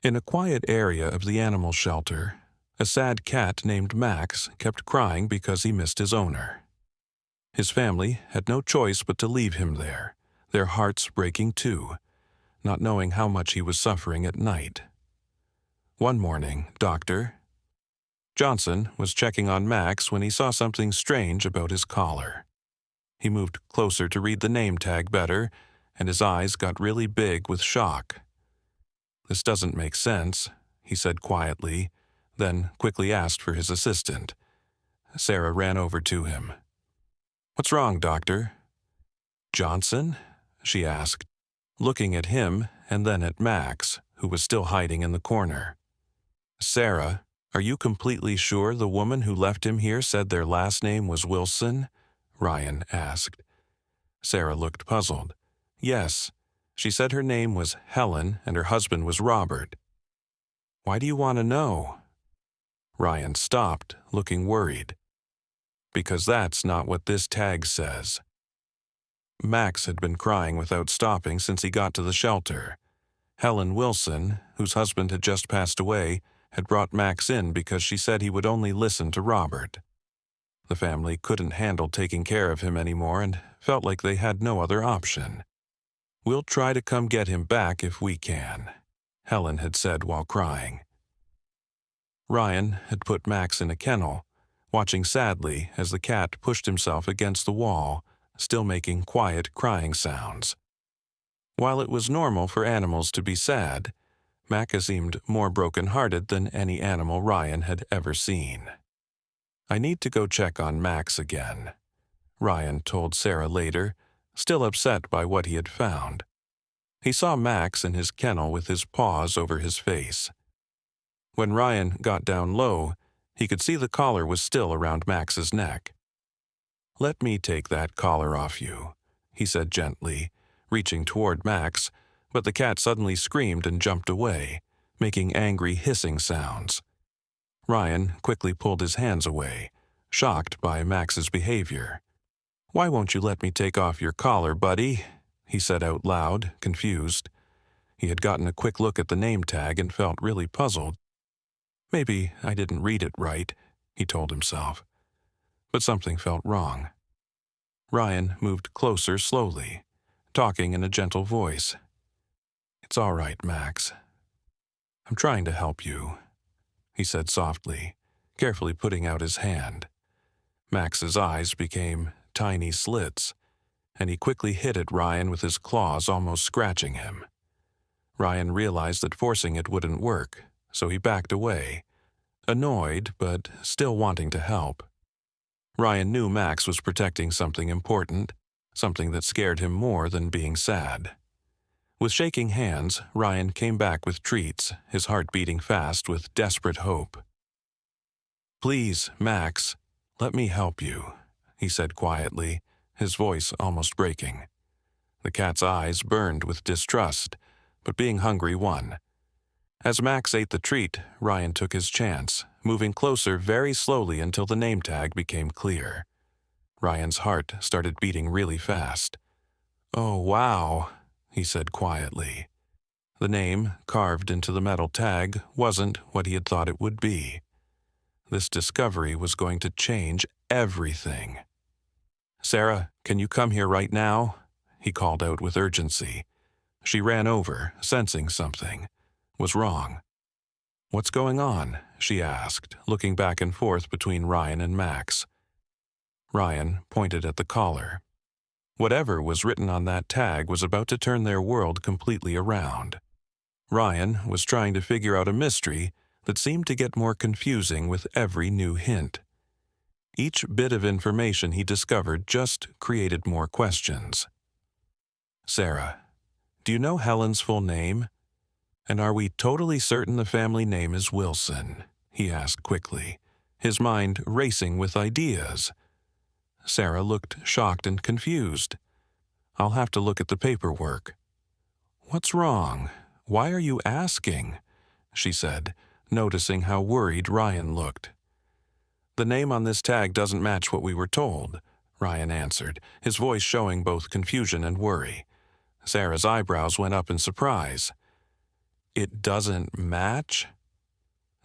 In a quiet area of the animal shelter, a sad cat named Max kept crying because he missed his owner. His family had no choice but to leave him there, their hearts breaking too, not knowing how much he was suffering at night. One morning, Dr. Johnson was checking on Max when he saw something strange about his collar. He moved closer to read the name tag better, and his eyes got really big with shock. "This doesn't make sense," he said quietly, then quickly asked for his assistant. Sarah ran over to him. "What's wrong, doctor?" "Johnson?" she asked, looking at him and then at Max, who was still hiding in the corner. "Sarah, are you completely sure the woman who left him here said their last name was Wilson?" Ryan asked. Sarah looked puzzled. "Yes, she said her name was Helen and her husband was Robert." "Why do you want to know?" Ryan stopped, looking worried. "Because that's not what this tag says." Max had been crying without stopping since he got to the shelter. Helen Wilson, whose husband had just passed away, had brought Max in because she said he would only listen to Robert. The family couldn't handle taking care of him anymore and felt like they had no other option. "We'll try to come get him back if we can," Helen had said while crying. Ryan had put Max in a kennel, watching sadly as the cat pushed himself against the wall, still making quiet crying sounds. While it was normal for animals to be sad, Max seemed more broken-hearted than any animal Ryan had ever seen. "I need to go check on Max again," Ryan told Sarah later, still upset by what he had found. He saw Max in his kennel with his paws over his face. When Ryan got down low, he could see the collar was still around Max's neck. "Let me take that collar off you," he said gently, reaching toward Max, but the cat suddenly screamed and jumped away, making angry hissing sounds. Ryan quickly pulled his hands away, shocked by Max's behavior. "Why won't you let me take off your collar, buddy?" he said out loud, confused. He had gotten a quick look at the name tag and felt really puzzled. "Maybe I didn't read it right," he told himself. But something felt wrong. Ryan moved closer slowly, talking in a gentle voice. "It's all right, Max. I'm trying to help you," he said softly, carefully putting out his hand. Max's eyes became tiny slits, and he quickly hit at Ryan with his claws, almost scratching him. Ryan realized that forcing it wouldn't work, so he backed away, annoyed but still wanting to help. Ryan knew Max was protecting something important, something that scared him more than being sad. With shaking hands, Ryan came back with treats, his heart beating fast with desperate hope. "Please, Max, let me help you," he said quietly, his voice almost breaking. The cat's eyes burned with distrust, but being hungry won. As Max ate the treat, Ryan took his chance, moving closer very slowly until the name tag became clear. Ryan's heart started beating really fast. "Oh, wow," he said quietly. The name, carved into the metal tag, wasn't what he had thought it would be. This discovery was going to change everything. "Sarah, can you come here right now?" he called out with urgency. She ran over, sensing something was wrong. "What's going on?" she asked, looking back and forth between Ryan and Max. Ryan pointed at the collar. Whatever was written on that tag was about to turn their world completely around. Ryan was trying to figure out a mystery that seemed to get more confusing with every new hint. Each bit of information he discovered just created more questions. "Sarah, do you know Helen's full name? And are we totally certain the family name is Wilson?" he asked quickly, his mind racing with ideas. Sarah looked shocked and confused. "I'll have to look at the paperwork." "What's wrong? Why are you asking?" she said, noticing how worried Ryan looked. "The name on this tag doesn't match what we were told," Ryan answered, his voice showing both confusion and worry. Sarah's eyebrows went up in surprise. It doesn't match?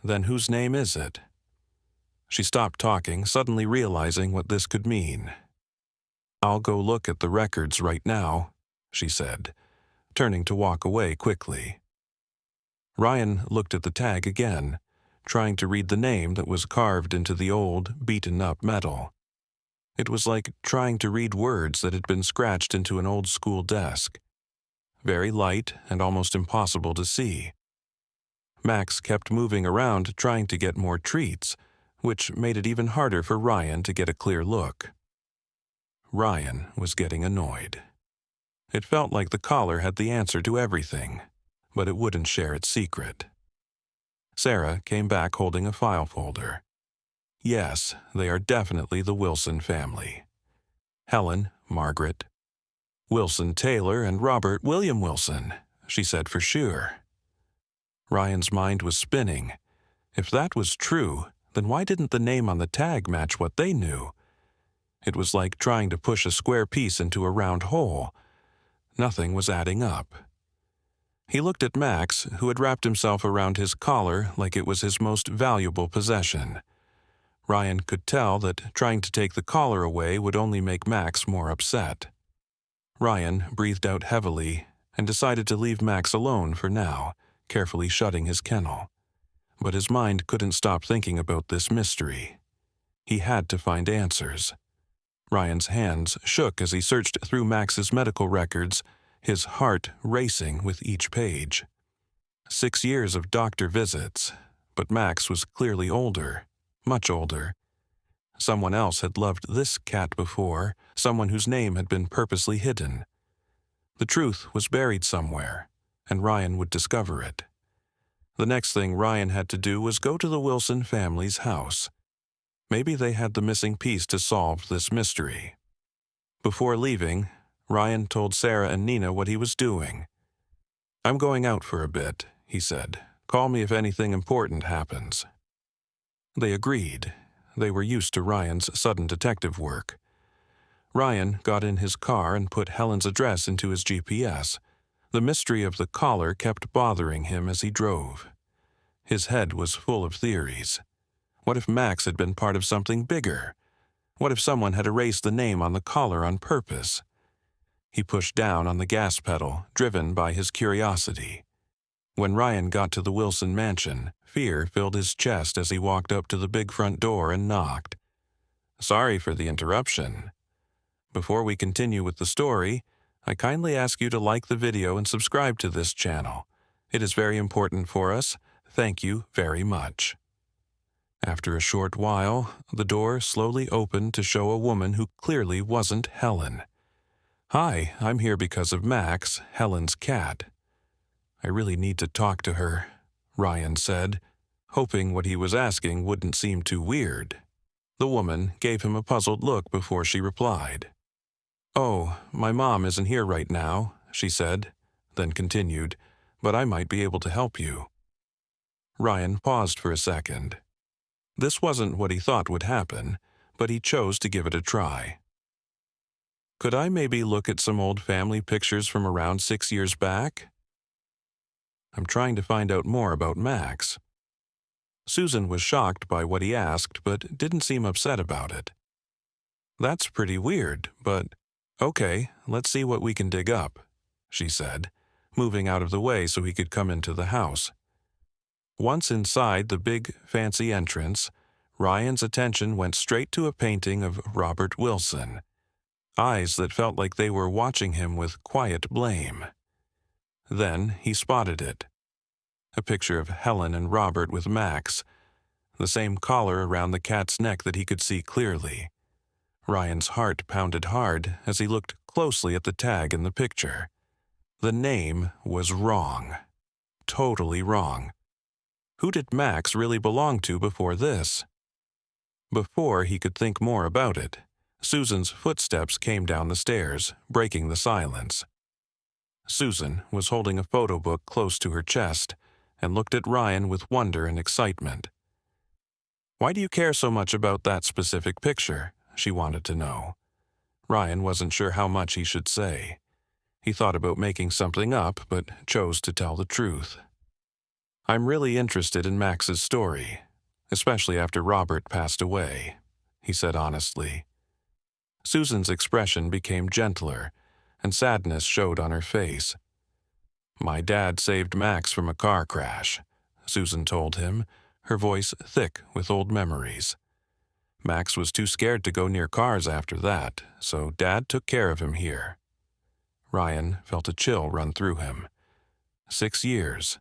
Then whose name is it? She stopped talking, suddenly realizing what this could mean. I'll go look at the records right now, she said, turning to walk away quickly. Ryan looked at the tag again, trying to read the name that was carved into the old, beaten-up metal. It was like trying to read words that had been scratched into an old-school desk. Very light and almost impossible to see. Max kept moving around trying to get more treats, which made it even harder for Ryan to get a clear look. Ryan was getting annoyed. It felt like the collar had the answer to everything, but it wouldn't share its secret. Sarah came back holding a file folder. Yes, they are definitely the Wilson family. Helen, Margaret, Wilson Taylor, and Robert William Wilson, she said for sure. Ryan's mind was spinning. If that was true, then why didn't the name on the tag match what they knew? It was like trying to push a square piece into a round hole. Nothing was adding up. He looked at Max, who had wrapped himself around his collar like it was his most valuable possession. Ryan could tell that trying to take the collar away would only make Max more upset. Ryan breathed out heavily and decided to leave Max alone for now, carefully shutting his kennel. But his mind couldn't stop thinking about this mystery. He had to find answers. Ryan's hands shook as he searched through Max's medical records, his heart racing with each page. 6 years of doctor visits, but Max was clearly older, much older. Someone else had loved this cat before, someone whose name had been purposely hidden. The truth was buried somewhere, and Ryan would discover it. The next thing Ryan had to do was go to the Wilson family's house. Maybe they had the missing piece to solve this mystery. Before leaving, Ryan told Sarah and Nina what he was doing. "I'm going out for a bit," he said. "Call me if anything important happens." They agreed. They were used to Ryan's sudden detective work. Ryan got in his car and put Helen's address into his GPS. The mystery of the collar kept bothering him as he drove. His head was full of theories. What if Max had been part of something bigger? What if someone had erased the name on the collar on purpose? He pushed down on the gas pedal, driven by his curiosity. When Ryan got to the Wilson mansion, fear filled his chest as he walked up to the big front door and knocked. "Sorry for the interruption. Before we continue with the story, I kindly ask you to like the video and subscribe to this channel. It is very important for us. Thank you very much." After a short while, the door slowly opened to show a woman who clearly wasn't Helen. "Hi, I'm here because of Max, Helen's cat." "I really need to talk to her," Ryan said, hoping what he was asking wouldn't seem too weird. The woman gave him a puzzled look before she replied. "Oh, my mom isn't here right now," she said, then continued, "but I might be able to help you." Ryan paused for a second. This wasn't what he thought would happen, but he chose to give it a try. "Could I maybe look at some old family pictures from around 6 years back? I'm trying to find out more about Max." Susan was shocked by what he asked, but didn't seem upset about it. "That's pretty weird, but okay, let's see what we can dig up," she said, moving out of the way so he could come into the house. Once inside the big, fancy entrance, Ryan's attention went straight to a painting of Robert Wilson, eyes that felt like they were watching him with quiet blame. Then he spotted it. A picture of Helen and Robert with Max, the same collar around the cat's neck that he could see clearly. Ryan's heart pounded hard as he looked closely at the tag in the picture. The name was wrong. Totally wrong. Who did Max really belong to before this? Before he could think more about it, Susan's footsteps came down the stairs, breaking the silence. Susan was holding a photo book close to her chest and looked at Ryan with wonder and excitement. "Why do you care so much about that specific picture?" she wanted to know. Ryan wasn't sure how much he should say. He thought about making something up, but chose to tell the truth. I'm really interested in Max's story, especially after Robert passed away, he said honestly. Susan's expression became gentler, and sadness showed on her face. My dad saved Max from a car crash, Susan told him, her voice thick with old memories. Max was too scared to go near cars after that, so Dad took care of him here. Ryan felt a chill run through him. 6 years,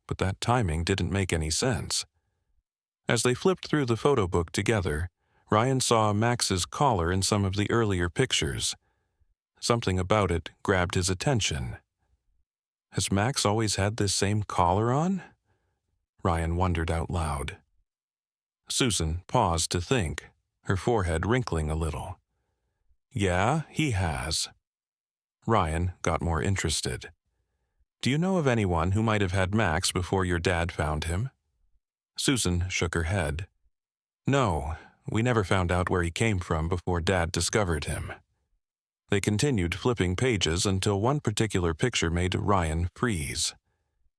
but that timing didn't make any sense. As they flipped through the photo book together, Ryan saw Max's collar in some of the earlier pictures. Something about it grabbed his attention. Has Max always had this same collar on? Ryan wondered out loud. Susan paused to think, her forehead wrinkling a little. Yeah, he has. Ryan got more interested. Do you know of anyone who might have had Max before your dad found him? Susan shook her head. No, we never found out where he came from before Dad discovered him. They continued flipping pages until one particular picture made Ryan freeze.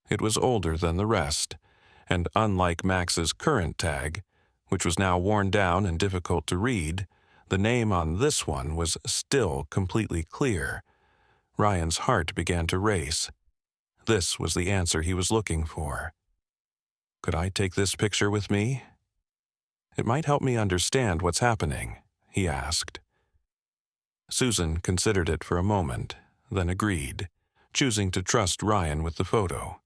It was older than the rest, and unlike Max's current tag, which was now worn down and difficult to read, the name on this one was still completely clear. Ryan's heart began to race. This was the answer he was looking for. Could I take this picture with me? It might help me understand what's happening, he asked. Susan considered it for a moment, then agreed, choosing to trust Ryan with the photo.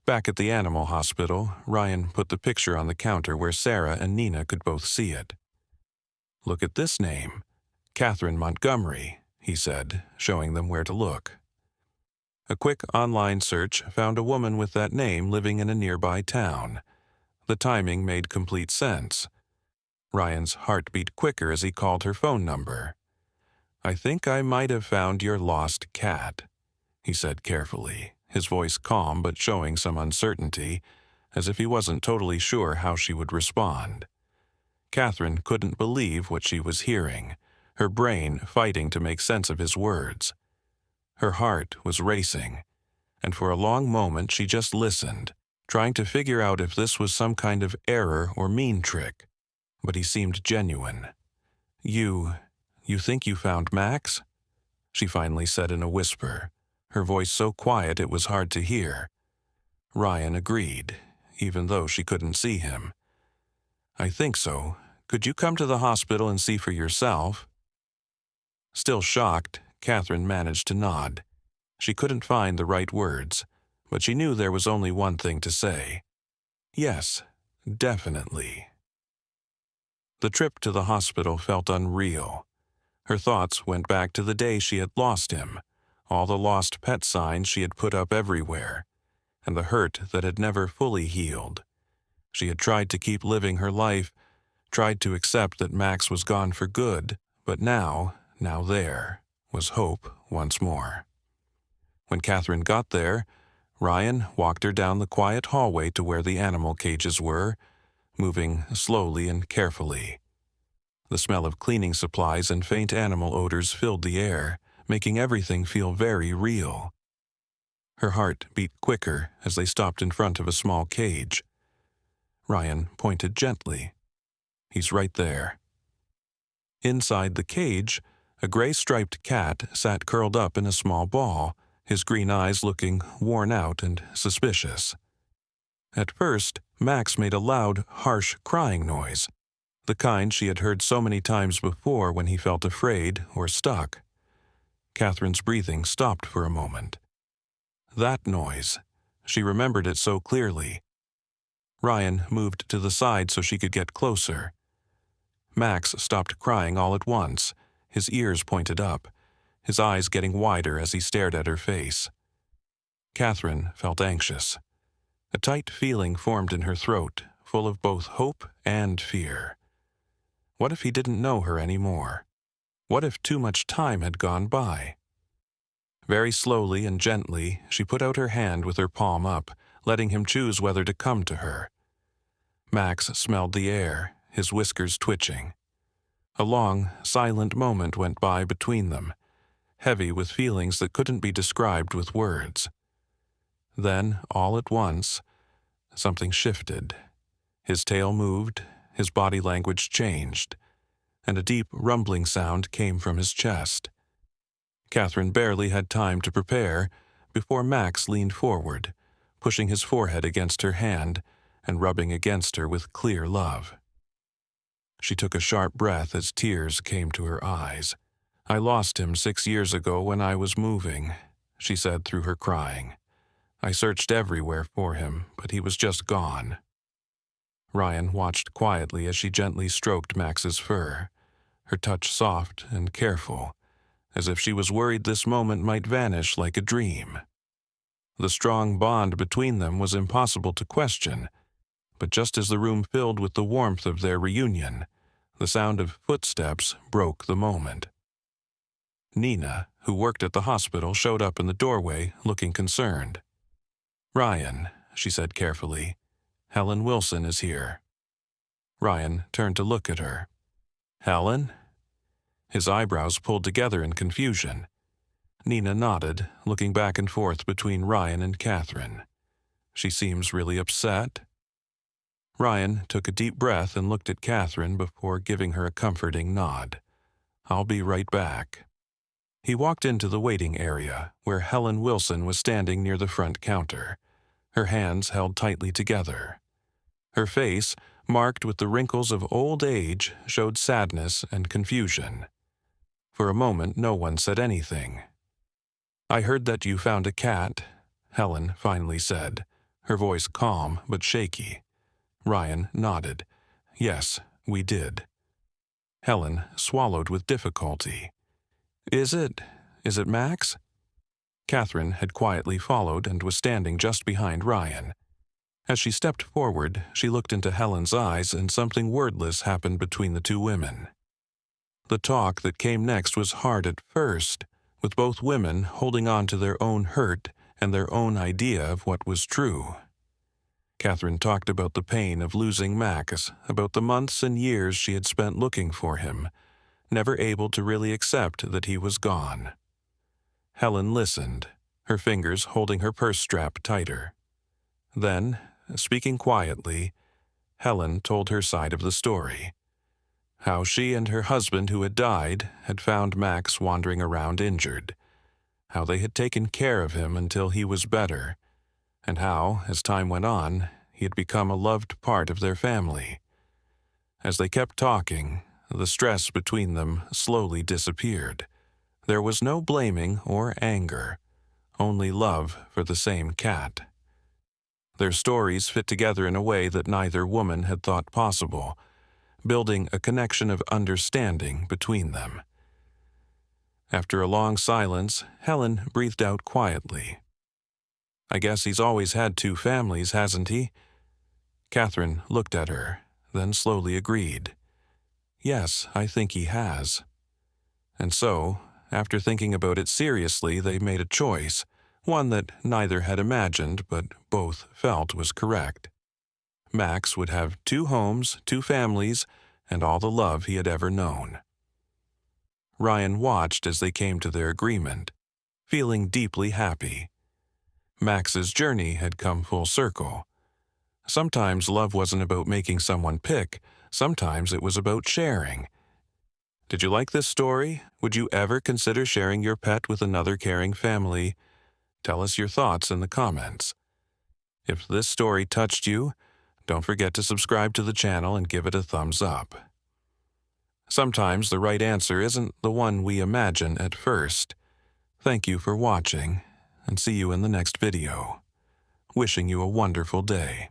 Back at the animal hospital, Ryan put the picture on the counter where Sarah and Nina could both see it. Look at this name, Catherine Montgomery, he said, showing them where to look. A quick online search found a woman with that name living in a nearby town. The timing made complete sense. Ryan's heart beat quicker as he called her phone number. I think I might have found your lost cat, he said carefully, his voice calm but showing some uncertainty, as if he wasn't totally sure how she would respond. Catherine couldn't believe what she was hearing, her brain fighting to make sense of his words. Her heart was racing, and for a long moment she just listened, trying to figure out if this was some kind of error or mean trick. But he seemed genuine. You think you found Max? She finally said in a whisper, her voice so quiet it was hard to hear. Ryan agreed, even though she couldn't see him. I think so. Could you come to the hospital and see for yourself? Still shocked, Catherine managed to nod. She couldn't find the right words, but she knew there was only one thing to say. Yes, definitely. The trip to the hospital felt unreal. Her thoughts went back to the day she had lost him, all the lost pet signs she had put up everywhere, and the hurt that had never fully healed. She had tried to keep living her life, tried to accept that Max was gone for good, but now there was hope once more. When Catherine got there, Ryan walked her down the quiet hallway to where the animal cages were, moving slowly and carefully. The smell of cleaning supplies and faint animal odors filled the air, making everything feel very real. Her heart beat quicker as they stopped in front of a small cage. Ryan pointed gently. He's right there. Inside the cage, a gray-striped cat sat curled up in a small ball, his green eyes looking worn out and suspicious. At first, Max made a loud, harsh crying noise, the kind she had heard so many times before when he felt afraid or stuck. Catherine's breathing stopped for a moment. That noise, she remembered it so clearly. Ryan moved to the side so she could get closer. Max stopped crying all at once, his ears pointed up, his eyes getting wider as he stared at her face. Catherine felt anxious. A tight feeling formed in her throat, full of both hope and fear. What if he didn't know her anymore? What if too much time had gone by? Very slowly and gently, she put out her hand with her palm up, letting him choose whether to come to her. Max smelled the air, his whiskers twitching. A long, silent moment went by between them, heavy with feelings that couldn't be described with words. Then, all at once, something shifted. His tail moved, his body language changed, and a deep rumbling sound came from his chest. Catherine barely had time to prepare before Max leaned forward, pushing his forehead against her hand and rubbing against her with clear love. She took a sharp breath as tears came to her eyes. "I lost him 6 years ago when I was moving," she said through her crying. "I searched everywhere for him, but he was just gone." Ryan watched quietly as she gently stroked Max's fur, her touch soft and careful, as if she was worried this moment might vanish like a dream. The strong bond between them was impossible to question, but just as the room filled with the warmth of their reunion, the sound of footsteps broke the moment. Nina, who worked at the hospital, showed up in the doorway, looking concerned. "Ryan," she said carefully, "Helen Wilson is here." Ryan turned to look at her. "Helen?" His eyebrows pulled together in confusion. Nina nodded, looking back and forth between Ryan and Catherine. "She seems really upset." Ryan took a deep breath and looked at Catherine before giving her a comforting nod. "I'll be right back." He walked into the waiting area, where Helen Wilson was standing near the front counter, her hands held tightly together. Her face, marked with the wrinkles of old age, showed sadness and confusion. For a moment, no one said anything. "I heard that you found a cat," Helen finally said, her voice calm but shaky. Ryan nodded. "Yes, we did." Helen swallowed with difficulty. Is it Max?" Catherine had quietly followed and was standing just behind Ryan. As she stepped forward, she looked into Helen's eyes, and something wordless happened between the two women. The talk that came next was hard at first, with both women holding on to their own hurt and their own idea of what was true. Catherine talked about the pain of losing Max, about the months and years she had spent looking for him, never able to really accept that he was gone. Helen listened, her fingers holding her purse strap tighter. Then, speaking quietly, Helen told her side of the story. How she and her husband, who had died, had found Max wandering around injured. How they had taken care of him until he was better, and how, as time went on, he had become a loved part of their family. As they kept talking, the stress between them slowly disappeared. There was no blaming or anger, only love for the same cat. Their stories fit together in a way that neither woman had thought possible, building a connection of understanding between them. After a long silence, Helen breathed out quietly. "I guess he's always had 2 families, hasn't he?" Catherine looked at her, then slowly agreed. "Yes, I think he has." And so, after thinking about it seriously, they made a choice, one that neither had imagined but both felt was correct. Max would have 2 homes, 2 families, and all the love he had ever known. Ryan watched as they came to their agreement, feeling deeply happy. Max's journey had come full circle. Sometimes love wasn't about making someone pick, sometimes it was about sharing. Did you like this story? Would you ever consider sharing your pet with another caring family? Tell us your thoughts in the comments. If this story touched you, don't forget to subscribe to the channel and give it a thumbs up. Sometimes the right answer isn't the one we imagine at first. Thank you for watching, and see you in the next video. Wishing you a wonderful day.